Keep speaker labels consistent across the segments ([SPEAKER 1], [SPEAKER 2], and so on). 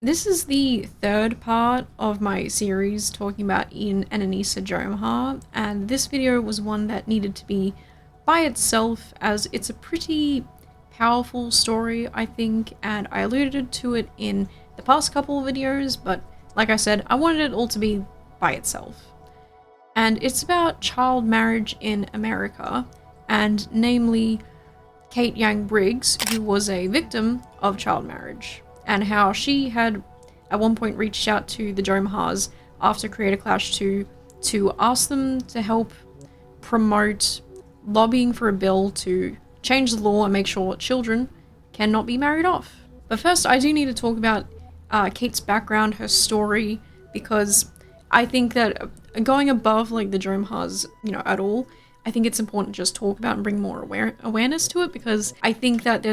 [SPEAKER 1] This is the third part of my series talking about Ian and Anisa Jomha, and this video was one that needed to be by itself as it's a pretty powerful story, I think, and I alluded to it in the past couple of videos, but like I said, I wanted it all to be by itself. And it's about child marriage in America, and namely Kate Yang Briggs, who was a victim of child marriage, and how she had at one point reached out to the Jomhas after Creator Clash 2 to ask them to help promote lobbying for a bill to change the law and make sure children cannot be married off. But first, I do need to talk about Kate's background, her story, because I think that going above like the Jomhas, at all, I think it's important to just talk about and bring more awareness to it, because I think that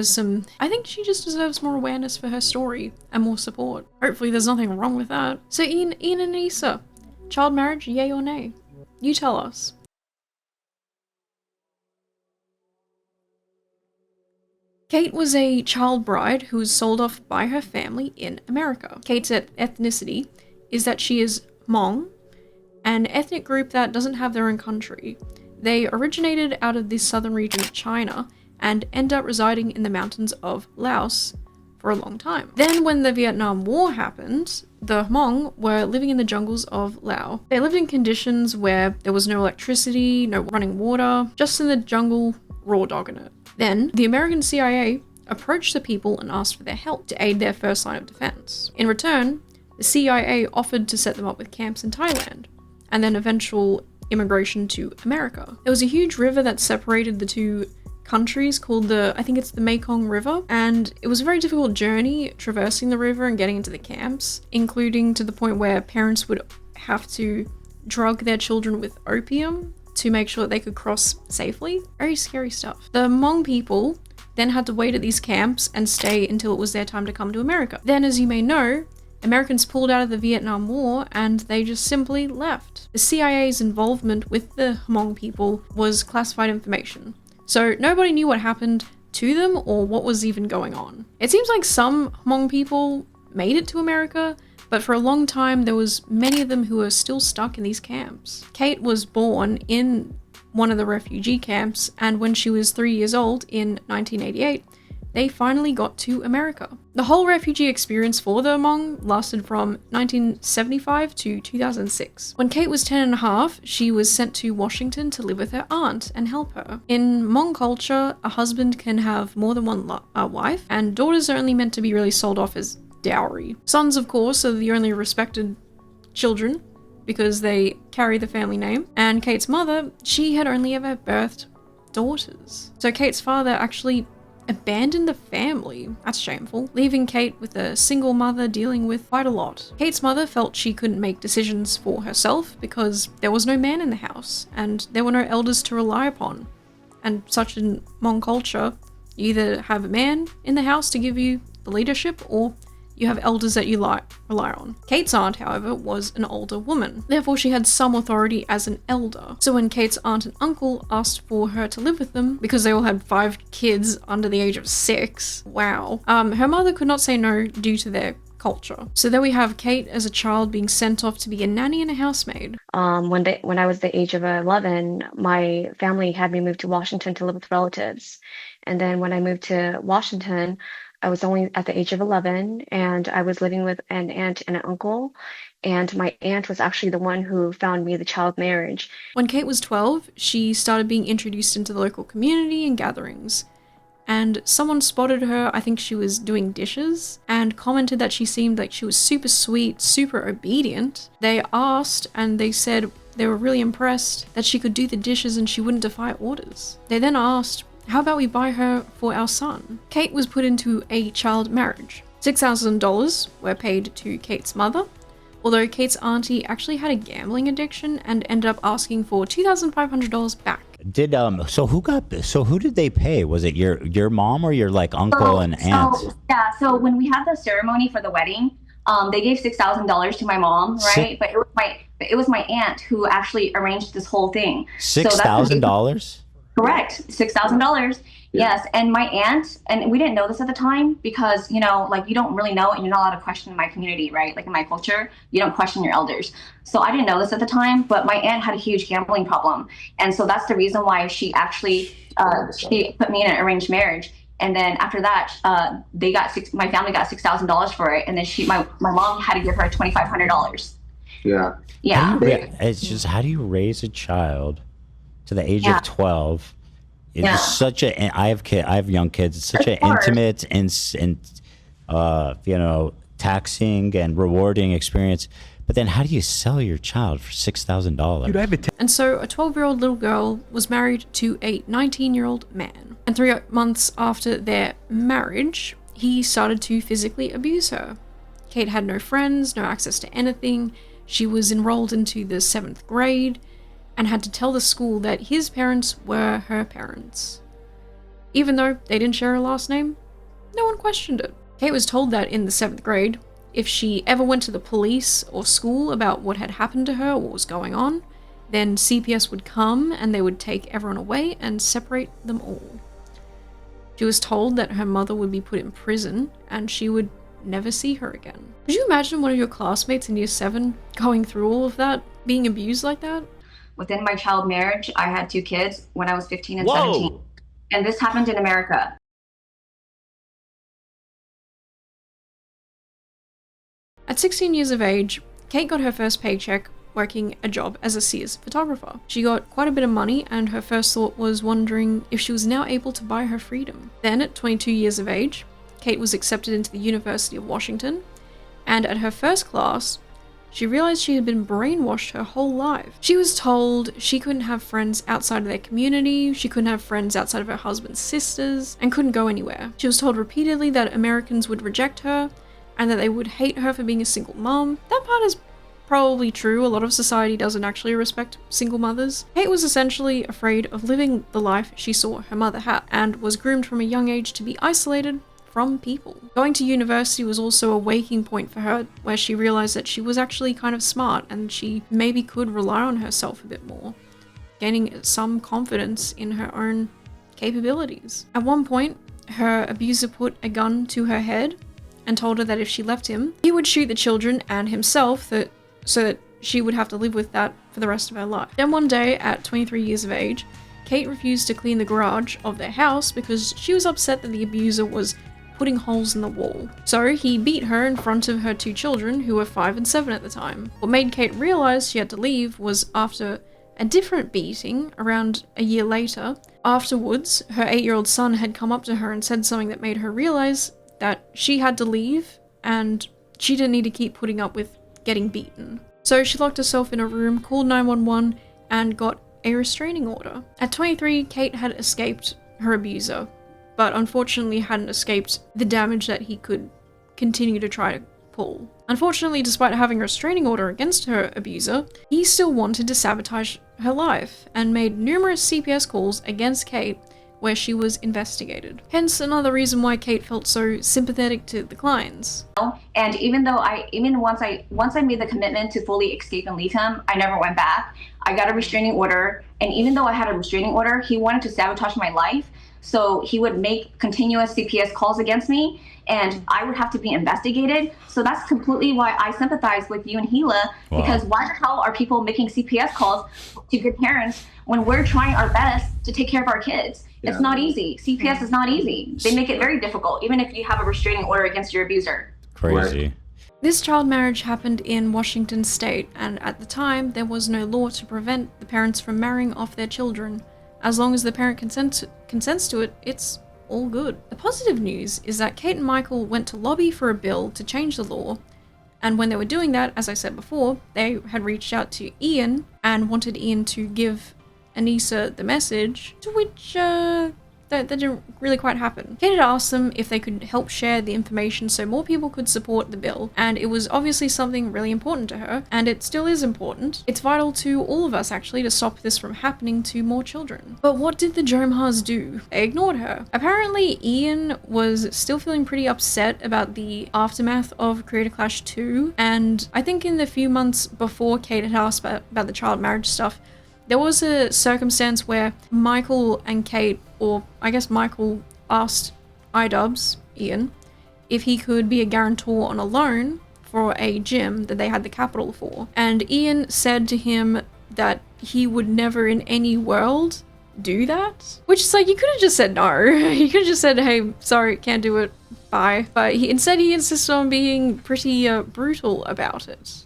[SPEAKER 1] I think she just deserves more awareness for her story and more support. Hopefully there's nothing wrong with that. So Ian and Anisa, child marriage, yay or nay? You tell us. Kate was a child bride who was sold off by her family in America. Kate's ethnicity is that she is Hmong, an ethnic group that doesn't have their own country. They originated out of the southern region of China and end up residing in the mountains of Laos for a long time. Then when the Vietnam War happened, the Hmong were living in the jungles of Laos. They lived in conditions where there was no electricity, no running water, just in the jungle, raw dogging it. Then the American CIA approached the people and asked for their help to aid their first line of defense. In return, the CIA offered to set them up with camps in Thailand, and then eventual immigration to America. There was a huge river that separated the two countries called I think it's the Mekong River, and it was a very difficult journey traversing the river and getting into the camps, including to the point where parents would have to drug their children with opium to make sure that they could cross safely. Very scary stuff. The Hmong people then had to wait at these camps and stay until it was their time to come to America. Then, as you may know, Americans pulled out of the Vietnam War and they just simply left. The CIA's involvement with the Hmong people was classified information, so nobody knew what happened to them or what was even going on. It seems like some Hmong people made it to America, but for a long time there was many of them who were still stuck in these camps. Kate was born in one of the refugee camps, and when she was 3 years old in 1988, they finally got to America. The whole refugee experience for the Hmong lasted from 1975 to 2006. When Kate was 10 and a half, she was sent to Washington to live with her aunt and help her. In Hmong culture, a husband can have more than one wife, and daughters are only meant to be really sold off as dowry. Sons, of course, are the only respected children because they carry the family name. And Kate's mother, she had only ever birthed daughters. So Kate's father actually abandoned the family. That's shameful, leaving Kate with a single mother dealing with quite a lot. Kate's mother felt she couldn't make decisions for herself because there was no man in the house and there were no elders to rely upon. And such in Hmong culture, you either have a man in the house to give you the leadership or you have elders that you rely on. Kate's aunt, however, was an older woman. Therefore, she had some authority as an elder. So when Kate's aunt and uncle asked for her to live with them, because they all had 5 kids under the age of 6, wow, her mother could not say no due to their culture. So there we have Kate as a child being sent off to be a nanny and a housemaid.
[SPEAKER 2] When I was the age of 11, my family had me move to Washington to live with relatives. And then when I moved to Washington, I was only at the age of 11, and I was living with an aunt and an uncle, and my aunt was actually the one who found me the child marriage.
[SPEAKER 1] When Kate was 12, she started being introduced into the local community and gatherings, and someone spotted her, I think she was doing dishes, and commented that she seemed like she was super sweet, super obedient. They asked, and they said they were really impressed that she could do the dishes and she wouldn't defy orders. They then asked, how about we buy her for our son? Kate was put into a child marriage. $6,000 were paid to Kate's mother, although Kate's auntie actually had a gambling addiction and ended up asking for $2,500 back.
[SPEAKER 3] So who did they pay? Was it your mom or your uncle and aunt?
[SPEAKER 4] So when we had the ceremony for the wedding, they gave $6,000 to my mom, right? But it was my aunt who actually arranged this whole thing.
[SPEAKER 3] $6,000?
[SPEAKER 4] Correct. $6,000. Yes, and my aunt, and we didn't know this at the time because, like you don't really know and you're not allowed to question in my community, right? Like in my culture, you don't question your elders. So I didn't know this at the time, but my aunt had a huge gambling problem. And so that's the reason why she actually, she put me in an arranged marriage. And then after that, my family got $6,000 for it. And then my mom had to give her $2,500.
[SPEAKER 5] Yeah.
[SPEAKER 4] Yeah.
[SPEAKER 3] It's just, how do you raise a child to the age of 12? It's such a, I have young kids. It's such an intimate and taxing and rewarding experience. But then how do you sell your child for $6,000?
[SPEAKER 1] And so a 12-year-old little girl was married to a 19-year-old man. And 3 months after their marriage, he started to physically abuse her. Kate had no friends, no access to anything. She was enrolled into the 7th grade and had to tell the school that his parents were her parents. Even though they didn't share her last name, no one questioned it. Kate was told that in the 7th grade, if she ever went to the police or school about what had happened to her or what was going on, then CPS would come and they would take everyone away and separate them all. She was told that her mother would be put in prison and she would never see her again. Could you imagine one of your classmates in year 7 going through all of that, being abused like that?
[SPEAKER 4] Within my child marriage, I had 2 kids when I was 15 and 17. And this happened in America.
[SPEAKER 1] At 16 years of age, Kate got her first paycheck working a job as a Sears photographer. She got quite a bit of money and her first thought was wondering if she was now able to buy her freedom. Then at 22 years of age, Kate was accepted into the University of Washington, and at her first class, she realized she had been brainwashed her whole life. She was told she couldn't have friends outside of their community, she couldn't have friends outside of her husband's sisters, and couldn't go anywhere. She was told repeatedly that Americans would reject her, and that they would hate her for being a single mom. That part is probably true. A lot of society doesn't actually respect single mothers. Kate was essentially afraid of living the life she saw her mother have, and was groomed from a young age to be isolated from people. Going to university was also a waking point for her, where she realized that she was actually kind of smart and she maybe could rely on herself a bit more, gaining some confidence in her own capabilities. At one point, her abuser put a gun to her head and told her that if she left him, he would shoot the children and himself, so that she would have to live with that for the rest of her life. Then one day, at 23 years of age, Kate refused to clean the garage of their house because she was upset that the abuser was putting holes in the wall. So he beat her in front of her 2 children, who were 5 and 7 at the time. What made Kate realize she had to leave was after a different beating around a year later. Afterwards, her 8-year-old son had come up to her and said something that made her realize that she had to leave and she didn't need to keep putting up with getting beaten. So she locked herself in a room, called 911, and got a restraining order. At 23, Kate had escaped her abuser, but unfortunately hadn't escaped the damage that he could continue to try to pull. Unfortunately, despite having a restraining order against her abuser, he still wanted to sabotage her life and made numerous CPS calls against Kate where she was investigated. Hence another reason why Kate felt so sympathetic to the clients.
[SPEAKER 4] And even once I made the commitment to fully escape and leave him, I never went back. I got a restraining order, and even though I had a restraining order, he wanted to sabotage my life. So he would make continuous CPS calls against me, and I would have to be investigated. So that's completely why I sympathize with you and Gila, because why the hell are people making CPS calls to good parents when we're trying our best to take care of our kids? It's not easy. CPS is not easy. They make it very difficult, even if you have a restraining order against your abuser.
[SPEAKER 3] Crazy.
[SPEAKER 1] This child marriage happened in Washington state, and at the time, there was no law to prevent the parents from marrying off their children. As long as the parent consents to it, it's all good. The positive news is that Kate and Michael went to lobby for a bill to change the law, and when they were doing that, as I said before, they had reached out to Ian and wanted Ian to give Anisa the message, to which that didn't really quite happen. Kate had asked them if they could help share the information so more people could support the bill, and it was obviously something really important to her, and it still is important. It's vital to all of us, actually, to stop this from happening to more children. But what did the Jomhas do? They ignored her. Apparently, Ian was still feeling pretty upset about the aftermath of Creator Clash 2, and I think in the few months before Kate had asked about the child marriage stuff, there was a circumstance where Michael and Kate, or I guess Michael asked iDubbbz, Ian, if he could be a guarantor on a loan for a gym that they had the capital for. And Ian said to him that he would never in any world do that. Which is like, you could have just said no. You could have just said, hey, sorry, can't do it, bye. But instead he insisted on being pretty brutal about it.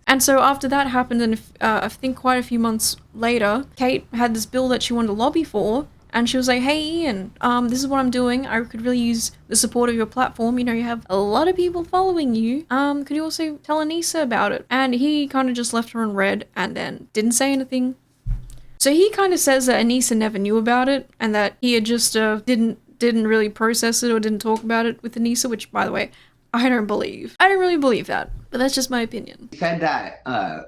[SPEAKER 1] And so after that happened, and I think quite a few months later, Kate had this bill that she wanted to lobby for, and she was like, hey Ian, this is what I'm doing. I could really use the support of your platform. You know, you have a lot of people following you. Could you also tell Anisa about it? And he kind of just left her on red and then didn't say anything. So he kind of says that Anisa never knew about it, and that he had just didn't really process it or didn't talk about it with Anisa, which, by the way, I don't believe. I don't really believe that, but that's just my opinion.
[SPEAKER 5] He said that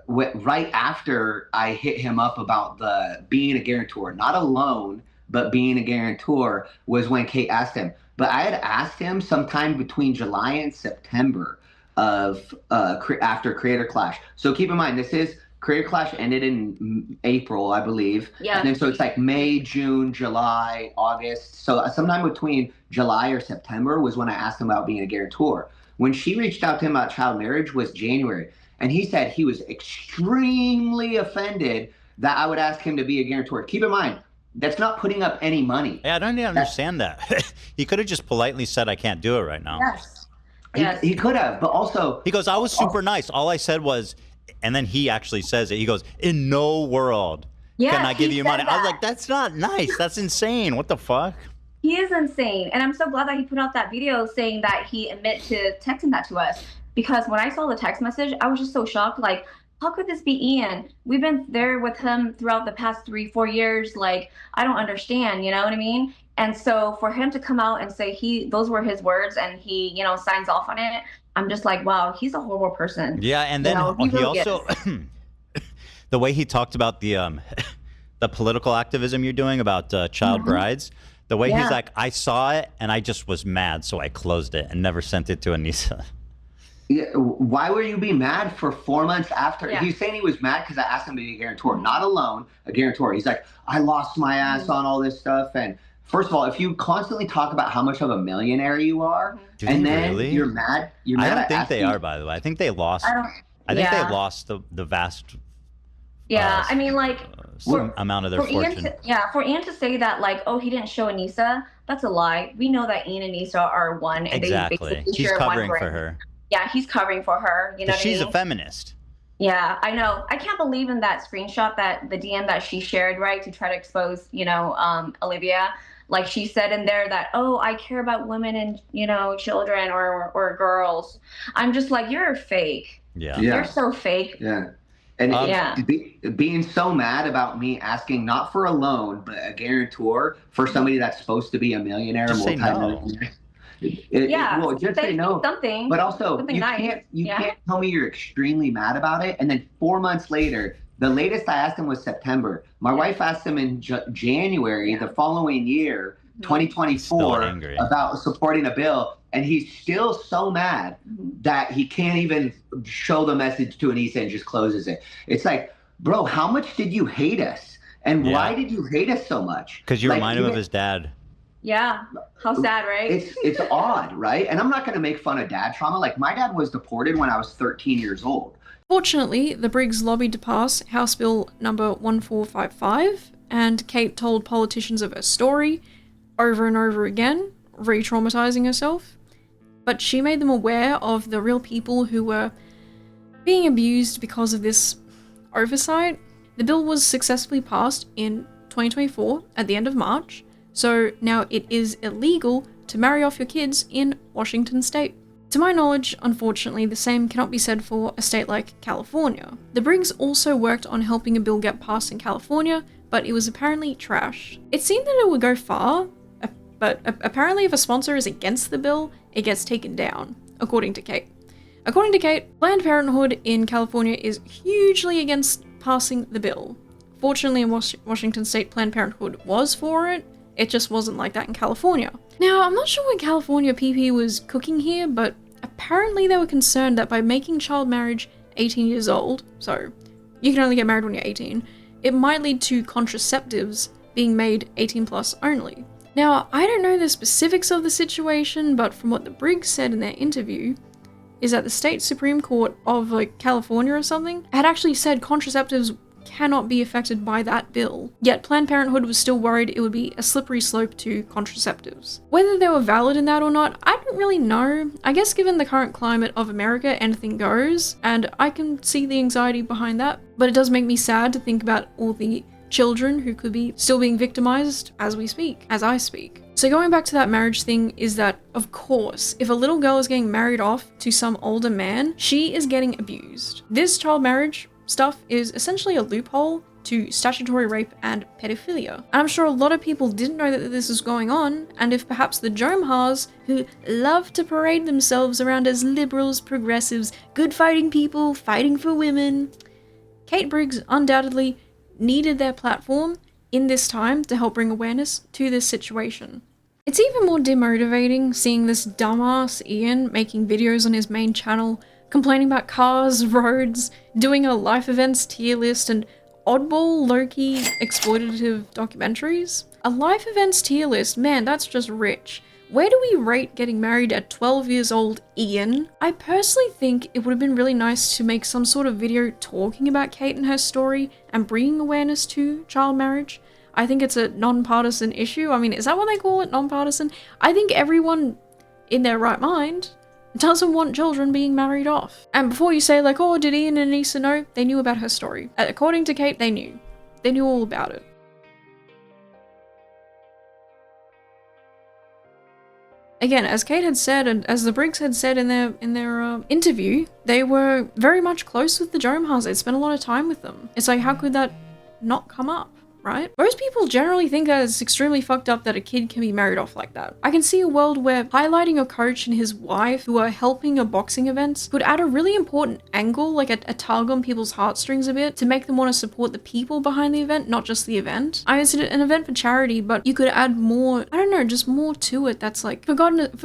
[SPEAKER 5] right after I hit him up about the being a guarantor, not a loan, but being a guarantor, was when Kate asked him. But I had asked him sometime between July and September of after Creator Clash. So keep in mind, this is Creator Clash ended in April, I believe.
[SPEAKER 4] Yeah.
[SPEAKER 5] And then so it's like May, June, July, August. So sometime between July or September was when I asked him about being a guarantor. When she reached out to him about child marriage was January. And he said he was extremely offended that I would ask him to be a guarantor. Keep in mind, that's not putting up any money.
[SPEAKER 3] Yeah, I don't even understand that. He could have just politely said, I can't do it right now.
[SPEAKER 4] Yes.
[SPEAKER 5] He could have, but also...
[SPEAKER 3] He goes, I was super nice. All I said was... And then he actually says it. He goes, in no world can I give you money. I was like, that's not nice. That's insane. What the fuck?
[SPEAKER 4] He is insane. And I'm so glad that he put out that video saying that he admitted to texting that to us. Because when I saw the text message, I was just so shocked. Like, how could this be Ian? We've been there with him throughout the past 3-4 years. Like, I don't understand. You know what I mean? And so for him to come out and say those were his words and he, signs off on it, I'm just like, wow, he's a horrible person.
[SPEAKER 3] Yeah, and then he also, the way he talked about the political activism you're doing about child brides, the way he's like, I saw it and I just was mad, so I closed it and never sent it to Anisa.
[SPEAKER 5] Yeah, why were you be mad for 4 months after?
[SPEAKER 4] Yeah.
[SPEAKER 5] He's saying he was mad because I asked him to be a guarantor, not a loan, a guarantor. He's like, I lost my ass on all this stuff. And first of all, if you constantly talk about how much of a millionaire you are, and then you're mad,
[SPEAKER 3] I don't think they are, by the way. I think they lost. I think they lost the vast.
[SPEAKER 4] Yeah, I mean, like,
[SPEAKER 3] amount of their fortune.
[SPEAKER 4] For Ian to say that, like, oh, he didn't show Anisa, that's a lie. We know that Ian and Anisa are one, and
[SPEAKER 3] exactly.
[SPEAKER 4] They basically
[SPEAKER 3] He's
[SPEAKER 4] share
[SPEAKER 3] covering
[SPEAKER 4] one
[SPEAKER 3] for her.
[SPEAKER 4] Yeah, he's covering for her. You know,
[SPEAKER 3] she's a feminist.
[SPEAKER 4] Yeah, I know. I can't believe in that screenshot that the DM that she shared, right, to try to expose, Olivia. Like she said in there that, oh, I care about women and, children or girls. I'm just like, you're fake.
[SPEAKER 3] Yeah.
[SPEAKER 4] You're so fake.
[SPEAKER 5] Yeah. And being so mad about me asking not for a loan, but a guarantor for somebody that's supposed to be a millionaire,
[SPEAKER 3] just
[SPEAKER 5] multi-millionaire.
[SPEAKER 4] Well,
[SPEAKER 5] just say no.
[SPEAKER 4] Something.
[SPEAKER 5] But also,
[SPEAKER 4] something
[SPEAKER 5] you
[SPEAKER 4] nice.
[SPEAKER 5] can't tell me you're extremely mad about it, and then 4 months later, the latest I asked him was September. My wife asked him in January the following year, 2024, about supporting a bill, and he's still so mad that he can't even show the message to Anisa and just closes it. It's like, bro, how much did you hate us? And why did you hate us so much?
[SPEAKER 3] Because you remind him of his dad.
[SPEAKER 4] Yeah. How sad, right?
[SPEAKER 5] It's odd, right? And I'm not going to make fun of dad trauma. Like, my dad was deported when I was 13 years old.
[SPEAKER 1] Fortunately, the Briggs lobbied to pass House Bill number 1455, and Kate told politicians of her story over and over again, re-traumatizing herself. But she made them aware of the real people who were being abused because of this oversight. The bill was successfully passed in 2024 at the end of March, so now it is illegal to marry off your kids in Washington state. To my knowledge, unfortunately, the same cannot be said for a state like California. The Briggs also worked on helping a bill get passed in California, but it was apparently trashed. It seemed that it would go far, but apparently if a sponsor is against the bill, it gets taken down, according to Kate. According to Kate, Planned Parenthood in California is hugely against passing the bill. Fortunately, in Washington state, Planned Parenthood was for it. It just wasn't like that in California. Now, I'm not sure what California PP was cooking here, but apparently they were concerned that by making child marriage 18 years old, so you can only get married when you're 18, it might lead to contraceptives being made 18 plus only. Now, I don't know the specifics of the situation, but from what the Briggs said in their interview, is that the state Supreme Court of like California or something had actually said contraceptives cannot be affected by that bill. Yet Planned Parenthood was still worried it would be a slippery slope to contraceptives. Whether they were valid in that or not, I don't really know. I guess given the current climate of America, anything goes, and I can see the anxiety behind that, but it does make me sad to think about all the children who could be still being victimized as I speak. So going back to that marriage thing is that, of course, if a little girl is getting married off to some older man, she is getting abused. This child marriage stuff is essentially a loophole to statutory rape and pedophilia. And I'm sure a lot of people didn't know that this was going on, and if perhaps the Jomhas, who love to parade themselves around as liberals, progressives, good fighting people, fighting for women, Kate Briggs undoubtedly needed their platform in this time to help bring awareness to this situation. It's even more demotivating seeing this dumbass Ian making videos on his main channel, complaining about cars, roads, doing a life events tier list, and oddball, low-key, exploitative documentaries. A life events tier list, man, that's just rich. Where do we rate getting married at 12 years old, Ian? I personally think it would have been really nice to make some sort of video talking about Kate and her story and bringing awareness to child marriage. I think it's a non-partisan issue. I mean, is that what they call it, non-partisan? I think everyone in their right mind doesn't want children being married off. And before you say like, oh, did Ian and Anisa know? They knew about her story. According to Kate, they knew. They knew all about it. Again, as Kate had said, and as the Briggs had said in their interview, they were very much close with the Jomhas. They'd spent a lot of time with them. It's like, how could that not come up, right? Most people generally think that it's extremely fucked up that a kid can be married off like that. I can see a world where highlighting a coach and his wife who are helping a boxing event could add a really important angle, like a tug on people's heartstrings a bit, to make them want to support the people behind the event, not just the event. I mean, it's an event for charity, but you could add more, I don't know, just more to it that's like, for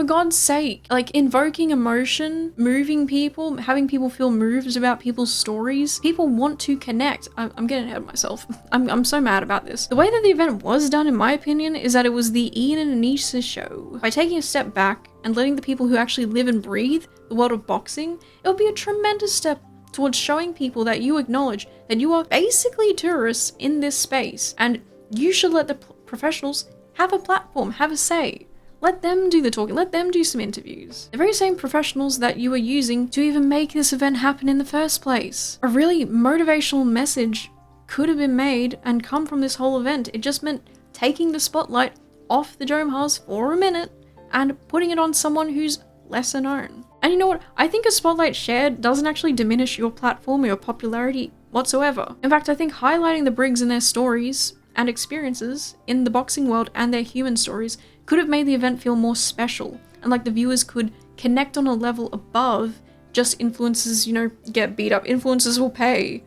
[SPEAKER 1] God's sake, like invoking emotion, moving people, having people feel moved about people's stories. People want to connect. I'm getting ahead of myself. I'm so mad about this. The way that the event was done, in my opinion, is that it was the Ian and Anisa show. By taking a step back and letting the people who actually live and breathe the world of boxing, it would be a tremendous step towards showing people that you acknowledge that you are basically tourists in this space, and you should let the professionals have a platform, have a say. Let them do the talking, let them do some interviews. The very same professionals that you are using to even make this event happen in the first place. A really motivational message could have been made and come from this whole event. It just meant taking the spotlight off the Jomhas for a minute and putting it on someone who's lesser known. And you know what? I think a spotlight shared doesn't actually diminish your platform or your popularity whatsoever. In fact, I think highlighting the Briggs and their stories and experiences in the boxing world and their human stories could have made the event feel more special, and like the viewers could connect on a level above just influencers, get beat up, influencers will pay.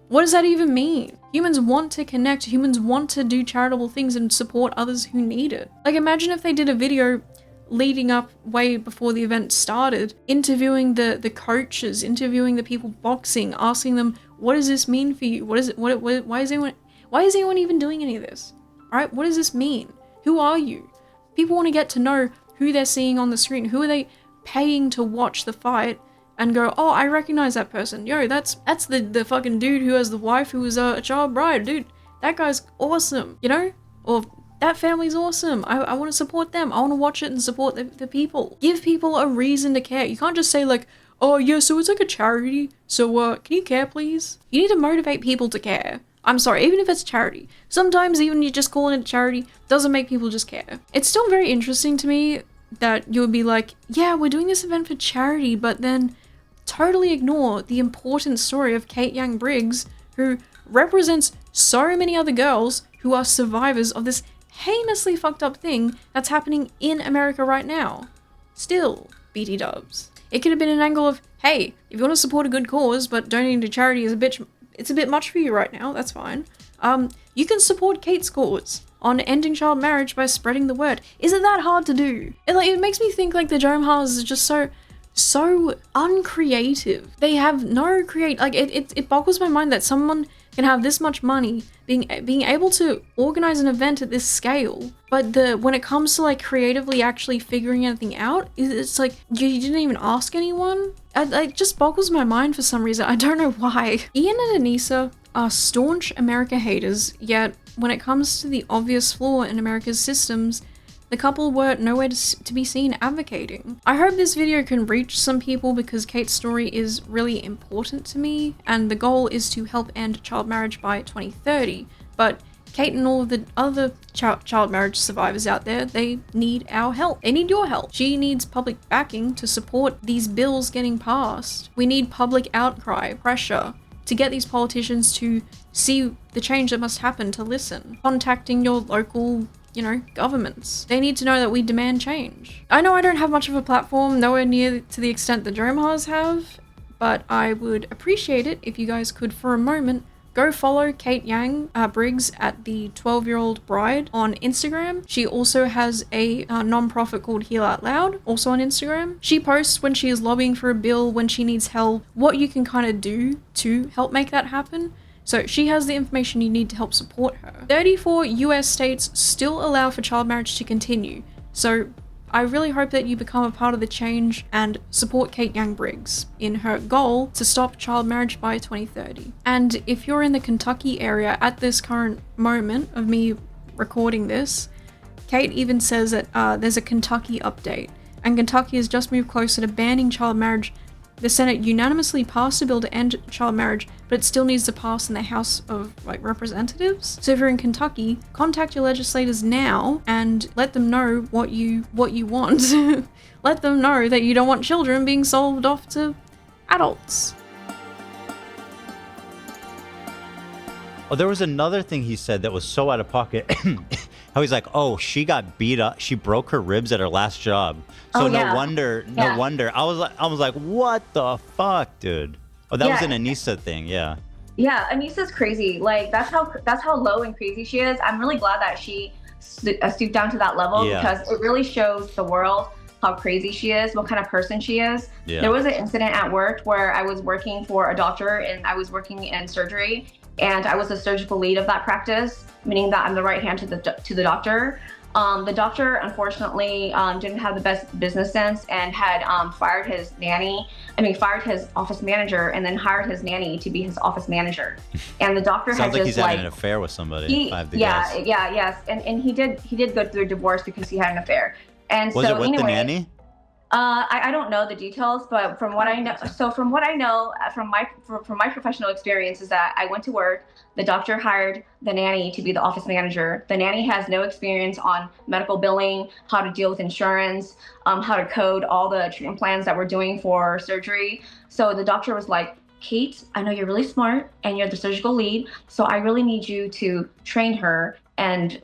[SPEAKER 1] What does that even mean? Humans want to connect, humans want to do charitable things and support others who need it. Like, imagine if they did a video leading up way before the event started, interviewing the coaches, interviewing the people boxing, asking them, what does this mean for you? Why is anyone even doing any of this? All right, what does this mean? Who are you? People want to get to know who they're seeing on the screen. Who are they paying to watch the fight and go, oh, I recognize that person. Yo, that's the fucking dude who has the wife who was a child bride. Dude, that guy's awesome, Or that family's awesome. I want to support them. I want to watch it and support the people. Give people a reason to care. You can't just say like, oh yeah, so it's like a charity. So can you care please? You need to motivate people to care. I'm sorry, even if it's charity. Sometimes even you just calling it charity doesn't make people just care. It's still very interesting to me that you would be like, yeah, we're doing this event for charity, but then totally ignore the important story of Kate Young Briggs, who represents so many other girls who are survivors of this heinously fucked up thing that's happening in America right now. Still, BT dubs. It could have been an angle of, hey, if you want to support a good cause, but donating to charity is it's a bit much for you right now, that's fine. You can support Kate's cause on ending child marriage by spreading the word. Is it that hard to do? It makes me think like the Jomhas is just so uncreative. They have no it boggles my mind that someone can have this much money, being able to organize an event at this scale, but when it comes to like creatively actually figuring anything out, it's like you didn't even ask anyone. It just boggles my mind for some reason. I don't know why. Ian and Anisa are staunch America haters, yet when it comes to the obvious flaw in America's systems, the couple were nowhere to be seen advocating. I hope this video can reach some people because Kate's story is really important to me, and the goal is to help end child marriage by 2030. But Kate and all of the other child marriage survivors out there, they need our help. They need your help. She needs public backing to support these bills getting passed. We need public outcry, pressure, to get these politicians to see the change that must happen, to listen. Contacting your local governments. They need to know that we demand change. I know I don't have much of a platform, nowhere near to the extent the Jomhas have, but I would appreciate it if you guys could, for a moment, go follow Kate Yang Briggs at the 12-Year-Old Bride on Instagram. She also has a non-profit called Heal Out Loud, also on Instagram. She posts when she is lobbying for a bill, when she needs help, what you can kind of do to help make that happen. So she has the information you need to help support her. 34 US states still allow for child marriage to continue. So I really hope that you become a part of the change and support Kate Yang Briggs in her goal to stop child marriage by 2030. And if you're in the Kentucky area at this current moment of me recording this, Kate even says that there's a Kentucky update, and Kentucky has just moved closer to banning child marriage. The Senate unanimously passed a bill to end child marriage, but it still needs to pass in the House of Representatives. So if you're in Kentucky, contact your legislators now and let them know what you want. Let them know that you don't want children being sold off to adults.
[SPEAKER 3] Oh, there was another thing he said that was so out of pocket. How he's like, oh, she got beat up. She broke her ribs at her last job. So no wonder. I was like, what the fuck, dude? Oh, that was an Anisa thing. Yeah.
[SPEAKER 4] Yeah, Anisa's crazy. Like that's how low and crazy she is. I'm really glad that she stooped down to that level because it really shows the world how crazy she is, what kind of person she is. Yeah. There was an incident at work where I was working for a doctor and I was working in surgery, and I was the surgical lead of that practice, meaning that I'm the right hand to the doctor. The doctor, unfortunately, didn't have the best business sense and had fired his office manager, and then hired his nanny to be his office manager. And the doctor
[SPEAKER 3] sounds like he's having an affair with somebody.
[SPEAKER 4] Yes, and he did go through a divorce because he had an affair. And
[SPEAKER 3] was it with the nanny?
[SPEAKER 4] I don't know the details, but from what I know, from my professional experience is that I went to work. The doctor hired the nanny to be the office manager. The nanny has no experience on medical billing, how to deal with insurance, how to code all the treatment plans that we're doing for surgery. So the doctor was like, Kate, I know you're really smart and you're the surgical lead, so I really need you to train her and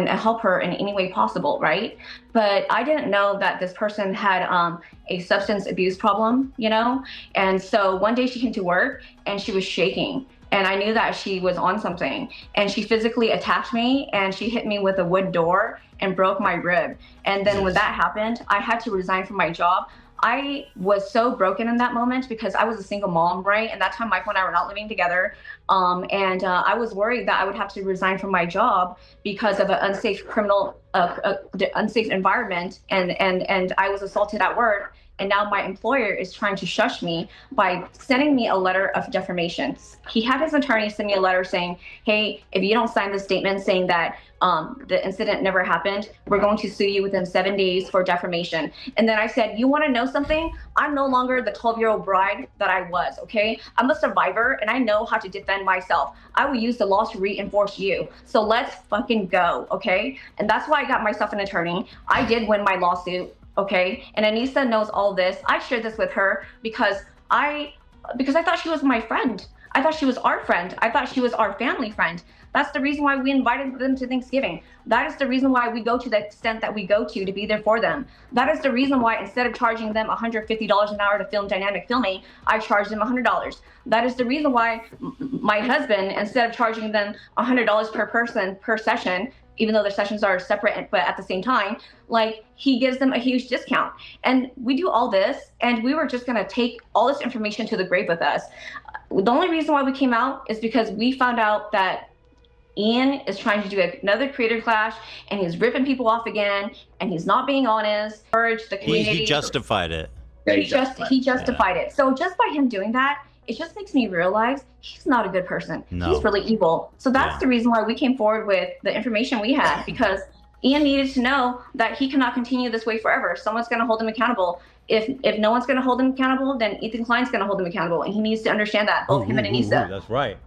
[SPEAKER 4] help her in any way possible, right? But I didn't know that this person had a substance abuse problem, And so one day she came to work and she was shaking, and I knew that she was on something. And she physically attacked me, and she hit me with a wood door and broke my rib. And then when that happened, I had to resign from my job. I was so broken in that moment because I was a single mom, right? And that time Michael and I were not living together. And I was worried that I would have to resign from my job because of an unsafe unsafe environment. And I was assaulted at work. And now my employer is trying to shush me by sending me a letter of defamation. He had his attorney send me a letter saying, hey, if you don't sign this statement saying that the incident never happened, we're going to sue you within 7 days for defamation. And then I said, you want to know something? I'm no longer the 12-year-old bride that I was, okay? I'm a survivor and I know how to defend myself. I will use the law to reinforce you. So let's fucking go, okay? And that's why I got myself an attorney. I did win my lawsuit. Okay, and Anisa knows all this. I shared this with her because I thought she was my friend. I thought she was our friend. I thought she was our family friend. That's the reason why we invited them to Thanksgiving. That is the reason why we go to the extent that we go to be there for them. That is the reason why instead of charging them $150 an hour to film dynamic filming, I charged them $100. That is the reason why my husband, instead of charging them $100 per person per session, even though their sessions are separate, but at the same time, like he gives them a huge discount. And we do all this, and we were just gonna take all this information to the grave with us. The only reason why we came out is because we found out that Ian is trying to do another creator clash, and he's ripping people off again, and he's not being honest. Urge the community.
[SPEAKER 3] He justified it.
[SPEAKER 4] He justified it. So just by him doing that, it just makes me realize he's not a good person.
[SPEAKER 3] No.
[SPEAKER 4] He's really evil. So that's the reason why we came forward with the information we had, because Ian needed to know that he cannot continue this way forever. Someone's going to hold him accountable. If no one's going to hold him accountable, then Ethan Klein's going to hold him accountable, and he needs to understand that, both him and Anisa.
[SPEAKER 3] That's right.